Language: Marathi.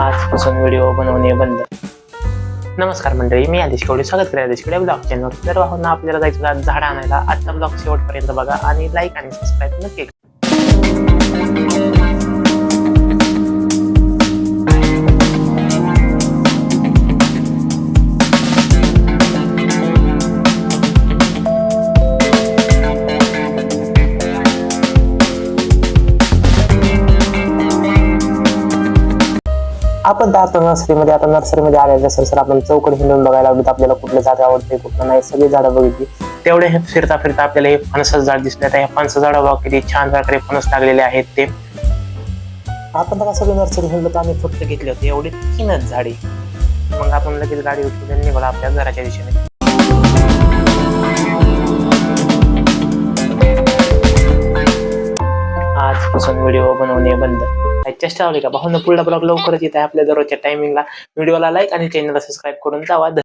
आजपासून व्हिडिओ बनवणे बंद. नमस्कार मंडळी, मी आदेश कवडे स्वागत करते आदेश कवडे ब्लॉग चॅनलवर. तर वाहून आपल्याला जायचं झाड आणायला. आजचा ब्लॉग शेवटपर्यंत बघा आणि लाईक आणि सबस्क्राईब नक्की करा. आपण आता नर्सरीमध्ये आले जसं सर आपण चौकड हिंडून बघायला लागलो. आपल्याला कुठलं झाड आवडते कुठलं नाही सगळी झाडं बघितली. तेवढे हे फिरता फिरता आपल्याला हे फणसाचं झाड दिसले. आता ह्या फणसाचं झाड बघा किती छान प्रकारे फणस लागलेले आहेत. ते आपण आता सगळी नर्सरी हिंडलो तर आम्ही फक्त घेतले होते एवढे 3च झाडे. मग आपण लगेच गाडी उठवून निघालो आपल्या घराच्या दिशेने. आजपासून व्हिडिओ बनवणे बंद. चेष्टा लावली का भाऊन पुढला ब्लॉग लवकरच येत आहे आपल्या दररोजच्या टायमिंगला. व्हिडिओला लाईक आणि चॅनलला सबस्क्राईब करून जावा.